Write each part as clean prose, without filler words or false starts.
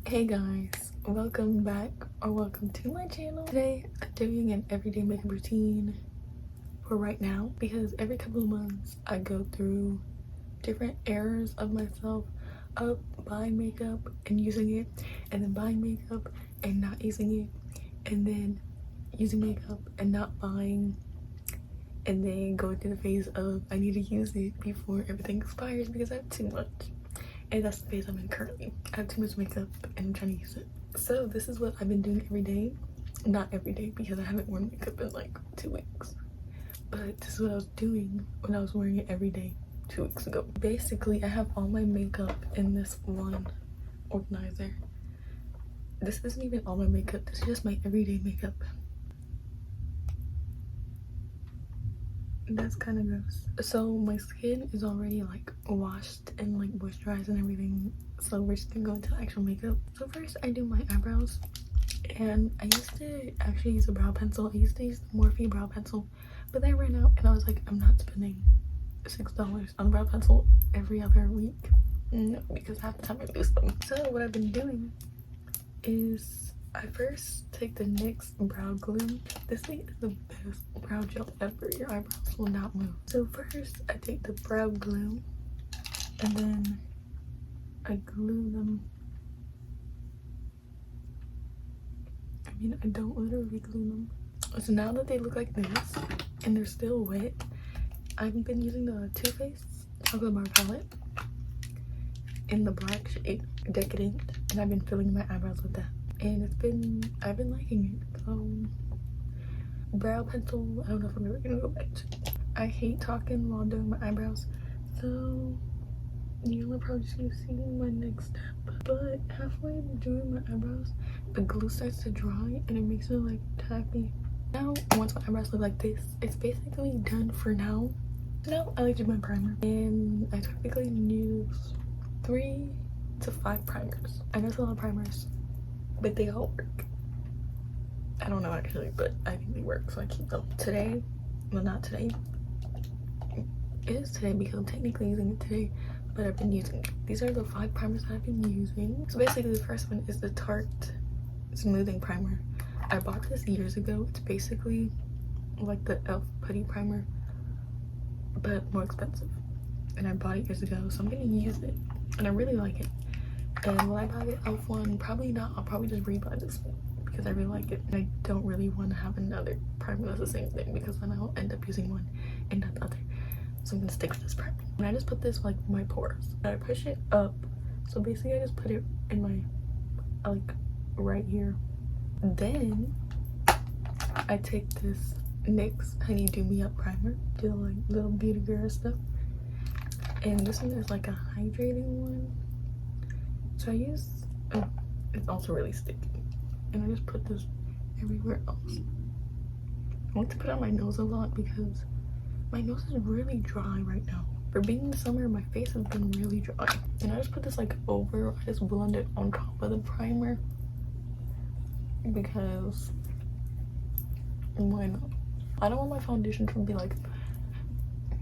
Hey guys, welcome back or welcome to my channel. Today I'm doing an everyday makeup routine for right now because every couple of months I go through different eras of myself of buying makeup and using it, and then buying makeup and not using it, and then using makeup and not buying, and then going through the phase of I need to use it before everything expires because I have too much. And that's the phase I'm in currently. I have too much makeup and I'm trying to use it. So this is what I've been doing every day. Not every day because I haven't worn makeup in like 2 weeks. But this is what I was doing when I was wearing it every day 2 weeks ago. Basically, I have all my makeup in this one organizer. This isn't even all my makeup. This is just my everyday makeup. That's kind of gross. So my skin is already like washed and like moisturized and everything, so we're just gonna go into actual makeup. So first I do my eyebrows, and I used to actually use a brow pencil. I used to use the Morphe brow pencil, but then I ran out and I was like, I'm not spending $6 on a brow pencil every other week. No, because half the time I lose them. So what I've been doing is I first take the NYX brow glue. This thing is the best brow gel ever. Your eyebrows will not move. So first I take the brow glue and then I glue them. I mean, I don't literally glue them. So now that they look like this and they're still wet, I've been using the Too Faced Chocolate Bar palette in the black shade Decadent, and I've been filling my eyebrows with that. And I've been liking it. Brow pencil, I don't know if I'm ever gonna go back to. I hate talking while doing my eyebrows, so you're probably just gonna see my next step. But halfway doing my eyebrows, the glue starts to dry and it makes it like tacky. Now, once my eyebrows look like this, it's basically done for now. So now I like to do my primer, and I typically use 3 to 5 primers. I know it's a lot of primers, but they all work. I don't know actually, but I think they work, so I keep them. Today, well, not today, it is today because I'm technically using it today, but I've been using it. These are the 5 primers that I've been using. So basically the first one is the Tarte smoothing primer. I bought this years ago. It's basically like the elf putty primer but more expensive, and I bought it years ago, so I'm gonna use it and I really like it. And when I buy the elf one, probably not, I'll probably just rebuy this one because I really like it. And I don't really want to have another primer that's the same thing because then I'll end up using one and not the other. So I'm gonna stick with this primer. And I just put this like in my pores. And I push it up. So basically I just put it in my, like, right here. Then I take this NYX Honey Do Me Up primer, do like little beauty girl stuff. And this one is like a hydrating one. So I use, oh, it's also really sticky, and I just put this everywhere else. I like to put it on my nose a lot because my nose is really dry right now. For being in the summer, my face has been really dry. And I just put this like over, I just blend it on top of the primer because why not? I don't want my foundation to be like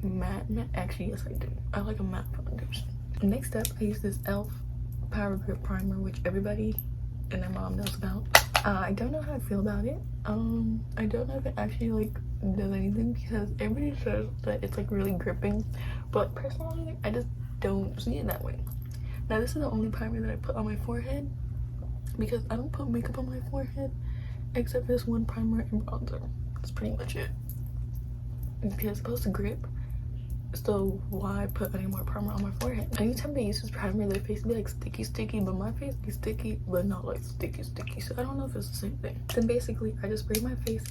matte. Actually, yes I do. I like a matte foundation. Next up, I use this elf Power Grip primer, which everybody and their mom knows about. I don't know how I feel about it. I don't know if it actually like does anything because everybody says that it's like really gripping, but personally I just don't see it that way. Now this is the only primer that I put on my forehead because I don't put makeup on my forehead except this one primer and bronzer. That's pretty much it because it's supposed to grip. So why put any more primer on my forehead? Anytime they use this primer, their face be like sticky, but my face be sticky, but not like sticky. So I don't know if it's the same thing. Then basically, I just spray my face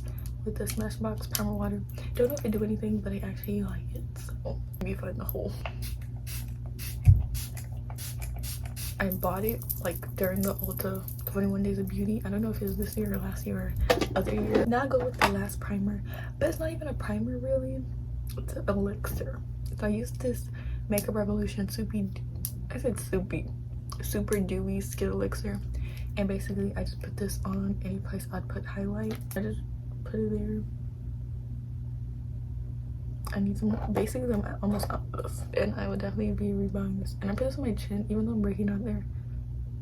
with the Smashbox primer water. Don't know if it do anything, but I actually like it. So let me find the hole. I bought it like during the Ulta 21 Days of Beauty. I don't know if it was this year or last year or other year. Now I go with the last primer, but it's not even a primer really. It's an Elixir. So I used this Makeup Revolution Super Dewy Skin Elixir, and basically I just put this on any place I'd put highlight. I just put it there. I need some. Basically I'm almost out of this, and I would definitely be rebuying this. And I put this on my chin even though I'm breaking out there,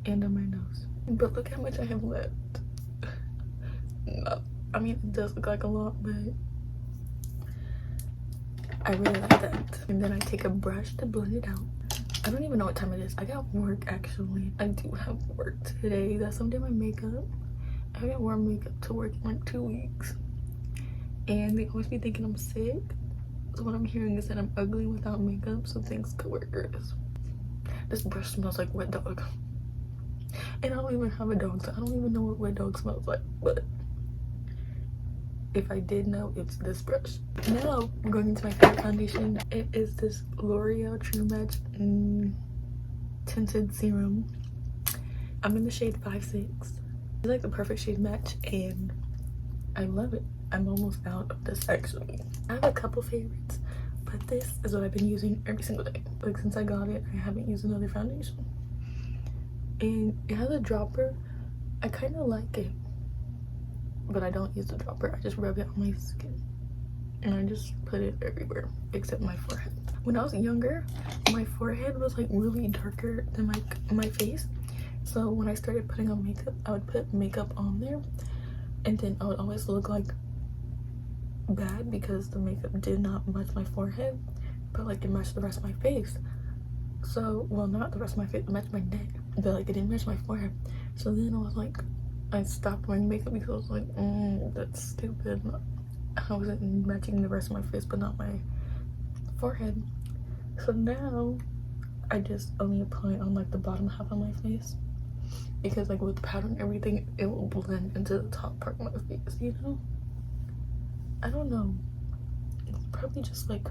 and on my nose. But look how much I have left. No, I mean, it does look like a lot, but I really like that. And then I take a brush to blend it out. I don't even know what time it is. I got work, actually. I do have work today. That's some day my makeup. I haven't worn makeup to work in like 2 weeks. And they always be thinking I'm sick. So what I'm hearing is that I'm ugly without makeup. So thanks, coworkers. This brush smells like wet dog. And I don't even have a dog, so I don't even know what wet dog smells like. But if I did know, it's this brush. Now we're going into my favorite foundation. It is this L'Oreal True Match tinted serum. I'm in the shade 5-6. It's like the perfect shade match, and I love it. I'm almost out of this actually. I have a couple favorites, but this is what I've been using every single day. Like since I got it, I haven't used another foundation. And it has a dropper. I kind of like it, but I don't use the dropper. I just rub it on my skin and I just put it everywhere except my forehead. When I was younger, my forehead was like really darker than my face. So when I started putting on makeup, I would put makeup on there, and then I would always look like bad because the makeup did not match my forehead, but like it matched the rest of my face. So, well, not the rest of my face, it matched my neck, but like it didn't match my forehead. So then I was like, I stopped wearing makeup because I was like, that's stupid. I wasn't matching the rest of my face, but not my forehead. So now I just only apply on like the bottom half of my face, because like with the powder and everything, it will blend into the top part of my face, you know? I don't know. It's probably just like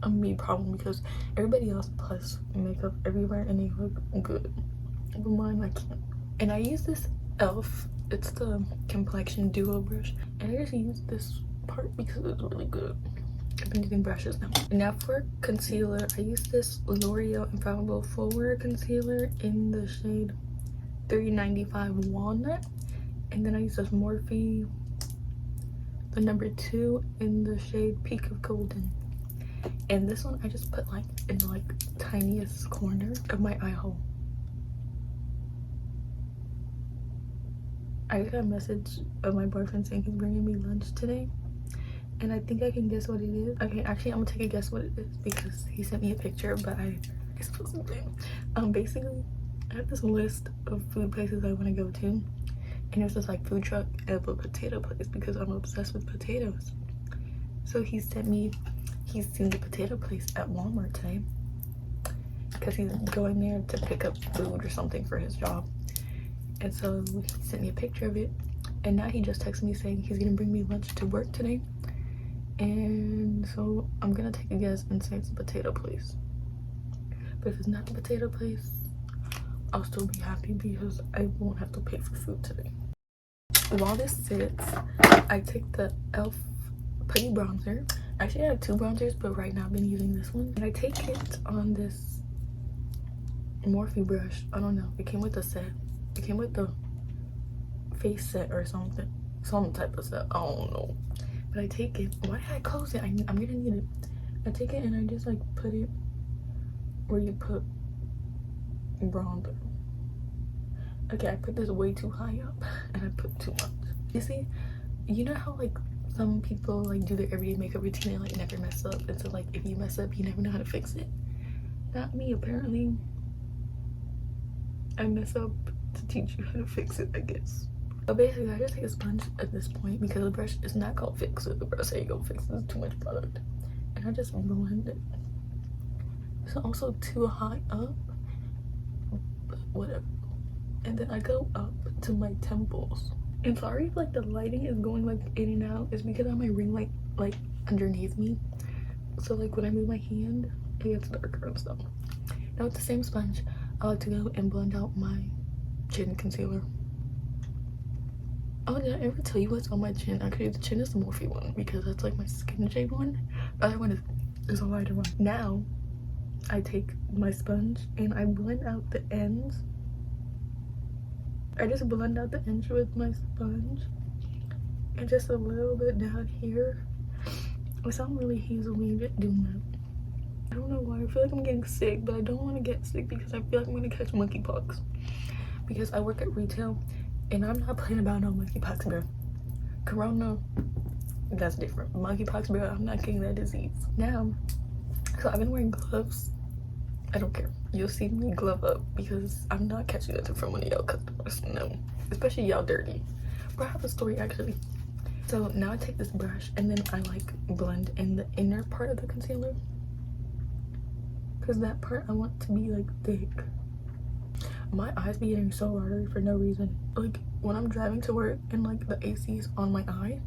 a me problem because everybody else applies makeup everywhere and they look good. But mine, I can't. And I use this e.l.f. It's the Complexion Duo Brush. And I just use this part because it's really good. I've been using brushes now. And now for concealer, I use this L'Oreal Infallible Full Wear Concealer in the shade 395 Walnut. And then I use this Morphe, the number 2 in the shade Peak of Golden. And this one I just put like in the like tiniest corner of my eye hole. I got a message of my boyfriend saying he's bringing me lunch today, and I think I can guess what it is. Okay, actually I'm gonna take a guess what it is because he sent me a picture, but I'm supposed to say. Basically I have this list of food places I want to go to, and there's this like food truck and a potato place because I'm obsessed with potatoes. So he sent me, he's seen the potato place at Walmart today because he's going there to pick up food or something for his job. And so he sent me a picture of it, and now he just texted me saying he's gonna bring me lunch to work today. And so I'm gonna take a guess and say it's a potato place. But if it's not a potato place, I'll still be happy because I won't have to pay for food today. While this sits, I take the e.l.f. Putty Bronzer. Actually, I have 2 bronzers, but right now I've been using this one. And I take it on this Morphe brush. I don't know. It came with a set. It came with the face set or something. Some type of set. I don't know. But I take it. Why did I close it? I'm gonna need it. I take it and I just like put it where you put bronzer. Okay, I put this way too high up and I put too much. You see, you know how like some people like do their everyday makeup routine and like never mess up, and so like if you mess up you never know how to fix it? Not me, apparently. I mess up to teach you how to fix it, I guess. But basically I just take a sponge at this point because the brush is not called fix it. The brush say you go fix it, it's too much product, and I just blend it. It's also too high up, but whatever. And then I go up to my temples. And sorry if like the lighting is going like in and out. It's because I have my ring light like underneath me. So like when I move my hand, it gets darker and stuff. Now with the same sponge, I like to go and blend out my chin concealer. Oh, did I ever tell you what's on my chin? Actually, the chin is the Morphe one because that's like my skin shade one. The other one is a lighter one. Now, I take my sponge and I blend out the ends. I just blend out the ends with my sponge and just a little bit down here. I sound really hazily doing that. I don't know why. I feel like I'm getting sick, but I don't want to get sick because I feel like I'm going to catch monkeypox. because I work at retail and I'm not playing about no monkeypox, bro. Corona, that's different. Monkeypox, bro, I'm not getting that disease. Now, so I've been wearing gloves. I don't care. You'll see me glove up because I'm not catching nothing from one of y'all customers. No. Especially y'all dirty. But I have a story actually. So now I take this brush and then I like blend in the inner part of the concealer. Because that part I want to be like thick. My eyes be getting so watery for no reason. Like when I'm driving to work and like the AC is on my eye,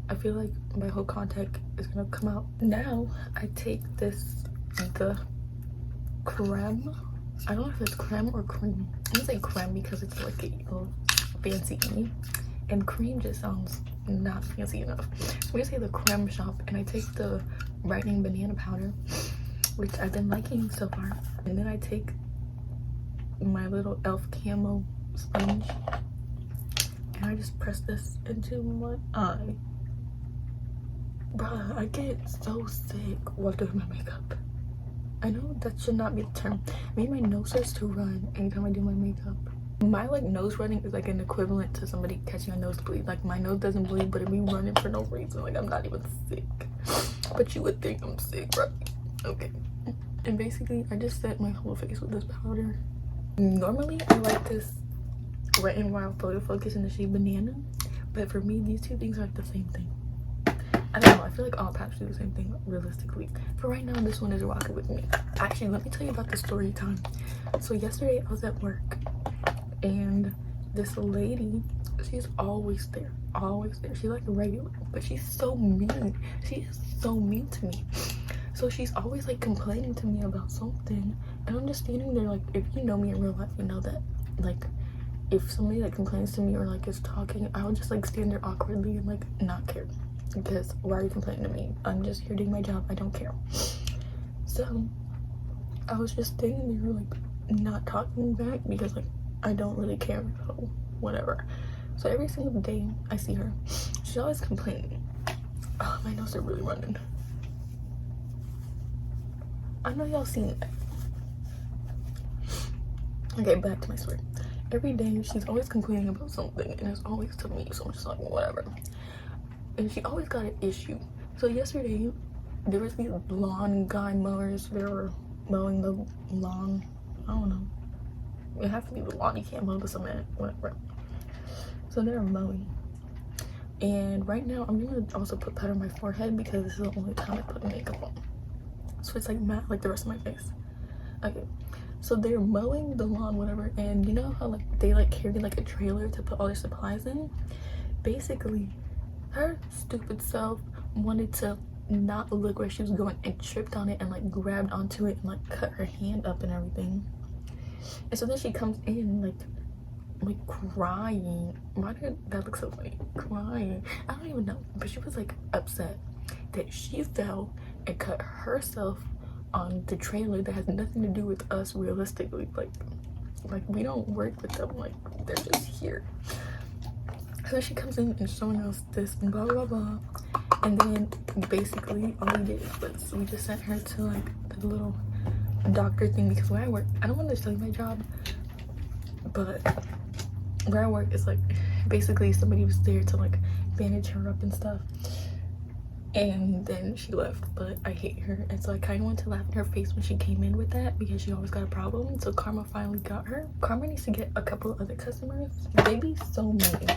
I feel like my whole contact is gonna come out. Now I take this, the creme. I don't know if it's creme or cream. I'm gonna say creme because it's like a little fancy E, and cream just sounds not fancy enough. So we say the creme shop, and I take the brightening banana powder, which I've been liking so far, and then I take my little elf camo sponge and I just press this into my eye. Bruh, I get so sick while doing my makeup. I know that should not be the term. Maybe my nose starts to run anytime I do my makeup. My like nose running is like an equivalent to somebody catching a nosebleed. Like my nose doesn't bleed, but it be running for no reason. Like I'm not even sick, but you would think I'm sick, right? Okay. And basically I just set my whole face with this powder. Normally I like this Wet n Wild Photo Focus in the shade Banana, but for me these two things are like the same thing. I don't know, I feel like all palettes do the same thing realistically. For right now, this one is rocking with me. Actually, let me tell you about the story time. So yesterday I was at work and this lady, she's always there. She's like a regular, but she's so mean. She is so mean to me. So she's always like complaining to me about something, and I'm just standing there like, if you know me in real life, you know that like if somebody like complains to me or like is talking, I would just like stand there awkwardly and like not care. Because why are you complaining to me? I'm just here doing my job. I don't care. So I was just standing there like not talking back because like I don't really care, so whatever. So every single day I see her, she's always complaining. Oh, my nose are really running. I know y'all seen that. Okay, back to my story. Every day she's always complaining about something and it's always to me, so I'm just like whatever. And she always got an issue. So yesterday there was these lawn guy mowers. They were mowing the lawn. I don't know, it has to be the lawn, you can't mow the cement, whatever. So they're mowing, and right now I'm gonna also put powder on my forehead because this is the only time I put makeup on, so it's like matte like the rest of my face. Okay, so they're mowing the lawn, whatever, and you know how like they like carry like a trailer to put all their supplies in? Basically her stupid self wanted to not look where she was going and tripped on it and like grabbed onto it and like cut her hand up and everything. And so then she comes in like crying. Why did that look so funny? Crying, I don't even know, but she was like upset that she fell and cut herself on the trailer that has nothing to do with us realistically. Like we don't work with them, like they're just here. So she comes in and showing us this and blah blah blah, and then basically all we did was we just sent her to like the little doctor thing, because where I work, I don't want to tell you my job, but where I work is like basically somebody was there to like bandage her up and stuff, and then she left. But I hate her, and so I kind of wanted to laugh in her face when she came in with that because she always got a problem. So Karma finally got her. Karma needs to get a couple of other customers. They be so mean.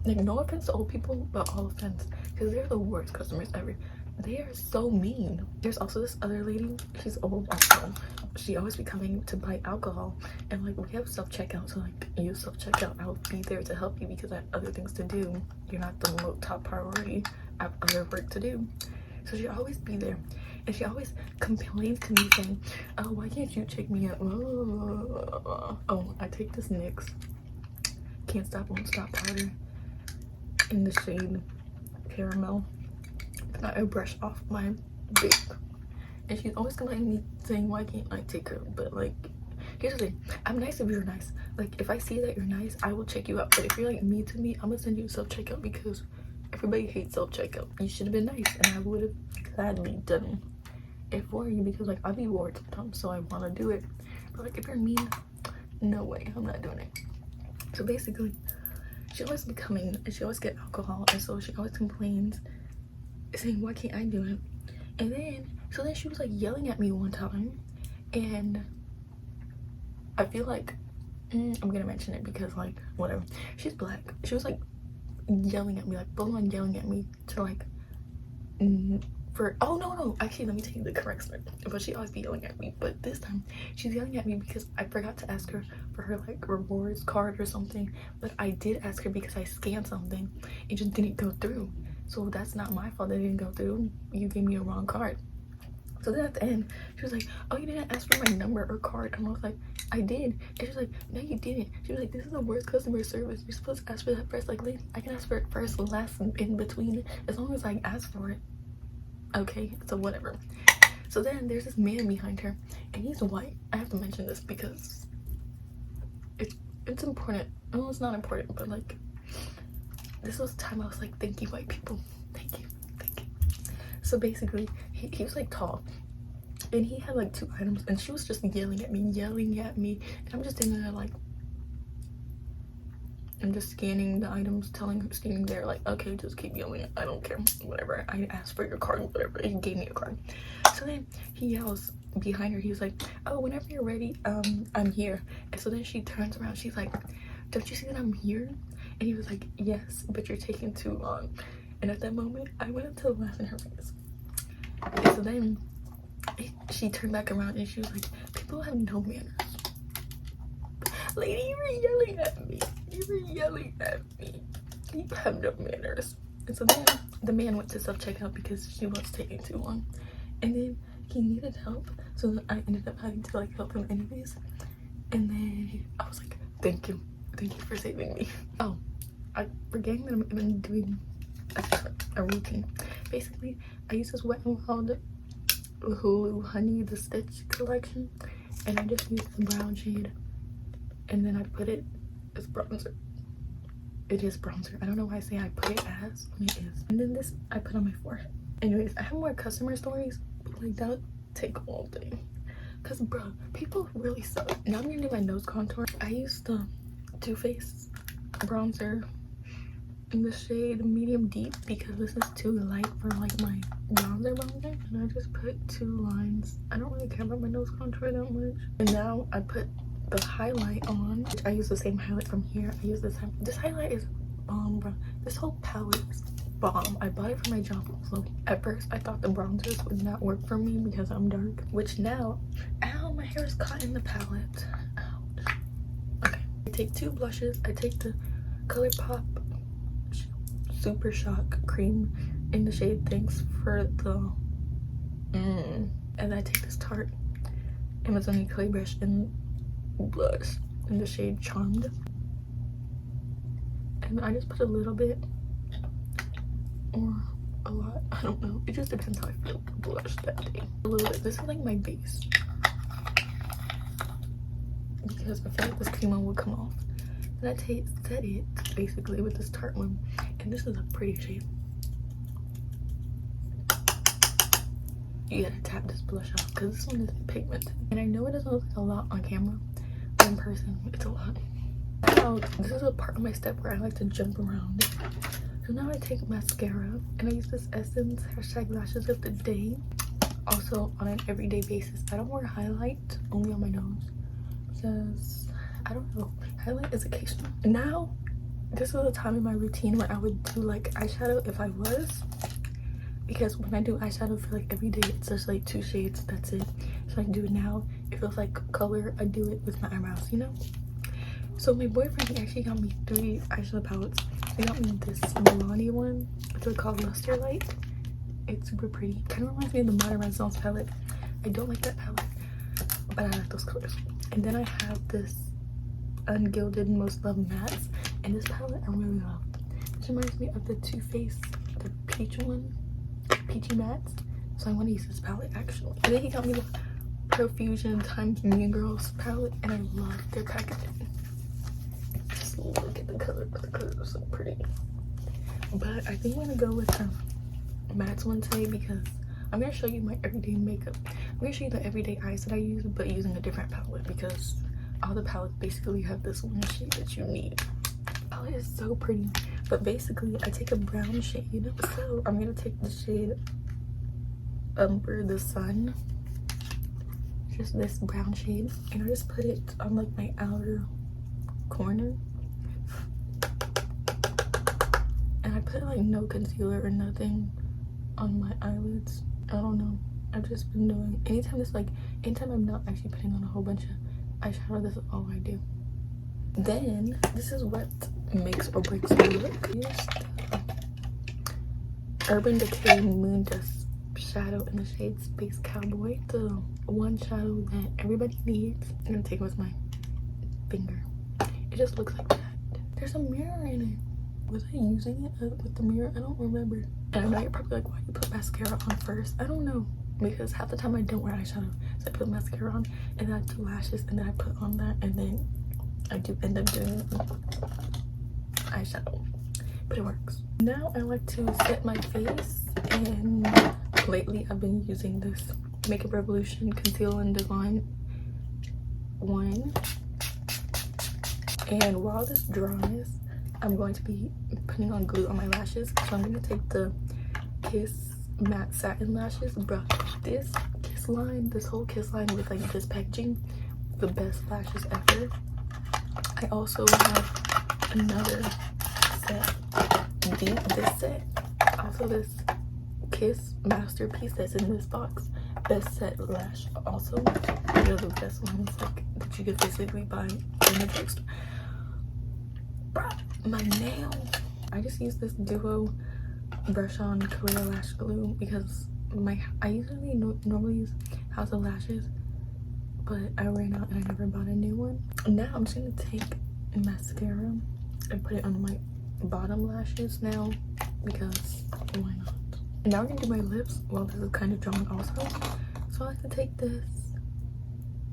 Like no offense to old people, but all offense, because they're the worst customers ever. They are so mean. There's also this other lady, she's old also. She always be coming to buy alcohol, and like we have self-checkout, so like you self-checkout, I'll be there to help you because I have other things to do. You're not the top priority. I have other work to do. So she always be there, and she always complains to me saying, oh, why can't you check me out? Oh, I take this NYX Can't Stop Won't Stop powder in the shade Caramel. I brush off my wig, and she's always complaining to me saying, why can't I take her? But like, here's the thing, I'm nice if you're nice. Like if I see that you're nice, I will check you out. But if you're like mean to me, I'm gonna send you self-checkout because everybody hates self-checkout. You should have been nice, and I would have gladly done it for you because like I'll be bored sometimes, so I want to do it. But like if you're mean, no way, I'm not doing it. So basically, she always be coming and she always get alcohol, and so she always complains, saying, why can't I do it? And then, so then she was like yelling at me one time, and I feel like, I'm gonna mention it because like, whatever. She's black. She was like yelling at me, like full on yelling at me to like, oh no, actually let me tell you the correct story. But she always be yelling at me, but this time she's yelling at me because I forgot to ask her for her like rewards card or something. But I did ask her because I scanned something, it just didn't go through. So that's not my fault that it didn't go through. You gave me a wrong card. So then at the end, she was like, oh, you didn't ask for my number or card. And I was like, I did. And she was like, no, you didn't. She was like, this is the worst customer service. You're supposed to ask for that first. Like, lady, I can ask for it first, last, and in between, as long as I ask for it. Okay, so whatever. So then there's this man behind her, and he's white. I have to mention this because it's important. No, it's not important, but like, this was the time I was like, thank you, white people. Thank you. So basically, he was like tall, and he had like 2 items, and she was just yelling at me, and I'm just standing there like, I'm just scanning the items, standing there like, okay, just keep yelling, I don't care, whatever, I asked for your card, whatever. He gave me a card. So then he yells behind her, he was like, oh, whenever you're ready, I'm here. And so then she turns around, she's like, don't you see that I'm here? And he was like, yes, but you're taking too long. And at that moment, I wanted to laugh in her face. And so then she turned back around and she was like, people have no manners. Lady, you were yelling at me. You have no manners. And so then the man went to self-checkout because she was taking too long. And then he needed help. So I ended up having to like help him anyways. And then I was like, thank you for saving me. Oh, I'm forgetting that I'm doing a routine. Basically, I use this Wet n Wild Hulu Honey the Stitch collection, and I just use the brown shade, and then I put it as bronzer. It is bronzer. I don't know why I say I put it as when it is. And then this I put on my forehead. Anyways, I have more customer stories, but like that would take all day. Cause bro, people really suck. Now I'm gonna do my nose contour. I use the Too Faced bronzer in the shade medium deep because this is too light for like my bronzer, and I just put 2 lines. I don't really care about my nose contour that much. And now I put the highlight on, which I use the same highlight from here. I use this highlight is bomb, bro. This whole palette is bomb. I bought it for my job. So at first I thought the bronzers would not work for me because I'm dark, which now, ow, my hair is caught in the palette. Ouch. Okay, I take 2 blushes. I take the ColourPop Super Shock cream in the shade Thanks for the and I take this Tarte Amazonian clay brush and blush in the shade Charmed, and I just put a little bit or a lot, I don't know, it just depends how I feel the blush that day. A little bit. This is like my base because I feel like this cream one will come off. And I set it basically with this Tarte one, and this is a pretty shade. You gotta tap this blush off because this one is pigmented, and I know it doesn't look like a lot on camera, but in person it's a lot. Now this is a part of my step where I like to jump around. So now I take mascara, and I use this Essence #lashes of the day, also on an everyday basis. I don't wear highlight, only on my nose, because I don't know, highlight is occasional. Now this was a time in my routine where I would do like eyeshadow if I was, because when I do eyeshadow for like every day, it's just like 2 shades, that's it. So I do it now, it feels like color. I do it with my eyebrows, you know. So my boyfriend actually got me 3 eyeshadow palettes. He got me this Milani one, it's called Luster Light. It's super pretty, kind of reminds me of the Modern Renaissance palette. I don't like that palette, but I like those colors. And then I have this Ungilded Most Loved Mattes, and this palette I really love. This reminds me of the Too Faced, the peach one, peachy mattes. So I want to use this palette actually. And then he got me the Profusion times Mean Girls palette, and I love their packaging. Just look at the color, but the colors are so pretty. But I think I'm gonna go with the mattes one today because I'm gonna show you my everyday makeup. I'm gonna show you the everyday eyes that I use, but using a different palette because all the palettes basically have this one shade that you need. The palette is so pretty, but basically I take a brown shade, so I'm gonna take the shade Umber the Sun, just this brown shade, and I just put it on like my outer corner, and I put like no concealer or nothing on my eyelids. I don't know, I've just been doing, anytime I'm not actually putting on a whole bunch of eyeshadow, this is all I do. Then this is what makes or breaks the look. Here's the Urban Decay Moon Dust shadow in the shade Space Cowboy, the one shadow that everybody needs. I'm gonna take it with my finger. It just looks like that. There's a mirror in it. Was I using it with the mirror? I don't remember. And I know you're probably like, why do you put mascara on first? I don't know, because half the time I don't wear eyeshadow, so I put mascara on and then I do lashes and then I put on that, and then I do end up doing eyeshadow, but it works. Now I like to set my face, and lately I've been using this Makeup Revolution Conceal and Divine one. And while this dries, I'm going to be putting on glue on my lashes. So I'm going to take the Kiss Matte Satin Lashes, brush this Kiss line, this whole Kiss line with like this packaging, the best lashes ever. I also have another set, this set, also this Kiss Masterpiece that's in this box, best set lash also. They're the best ones like that you could physically buy in the drugstore. My nails, I just use this Duo Brush On Clear Lash Glue because I usually normally use House of Lashes, but I ran out and I never bought a new one. Now I'm just gonna take mascara and put it on my bottom lashes now, because why not? And now we're gonna do my lips. Well, this is kind of drawn also, so I like to take this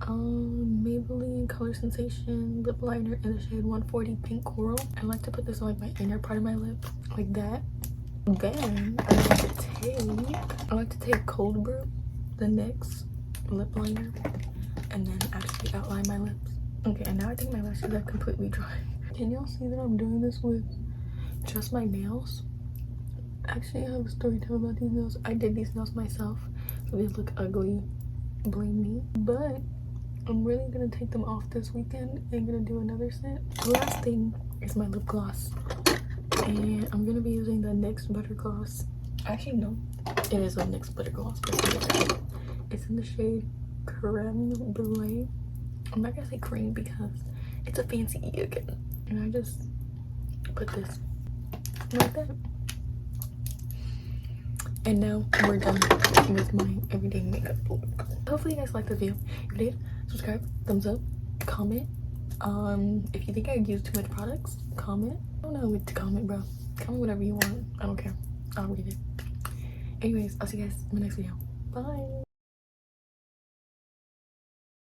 Maybelline Color Sensation lip liner in the shade 140 Pink Coral. I like to put this on like my inner part of my lip, like that. Then I like to take Cold Brew, the NYX lip liner, and then actually outline my lips. Okay, and now I think my lashes are completely dry. Can y'all see that I'm doing this with just my nails? Actually, I have a story to tell about these nails. I did these nails myself, so they look ugly, blame me. But I'm really gonna take them off this weekend and gonna do another set. The last thing is my lip gloss, and I'm gonna be using the NYX Butter Gloss. Actually, no, it is a NYX Butter Gloss, but it's in the shade Creme Brulee. I'm not gonna say cream because it's a fancy E again. And I just put this like that. And now we're done with my everyday makeup look. Hopefully you guys liked the video. If you did, subscribe, thumbs up, comment. If you think I use too much products, comment. I don't know what to comment, bro. Comment whatever you want. I don't care. I'll read it. Anyways, I'll see you guys in my next video. Bye.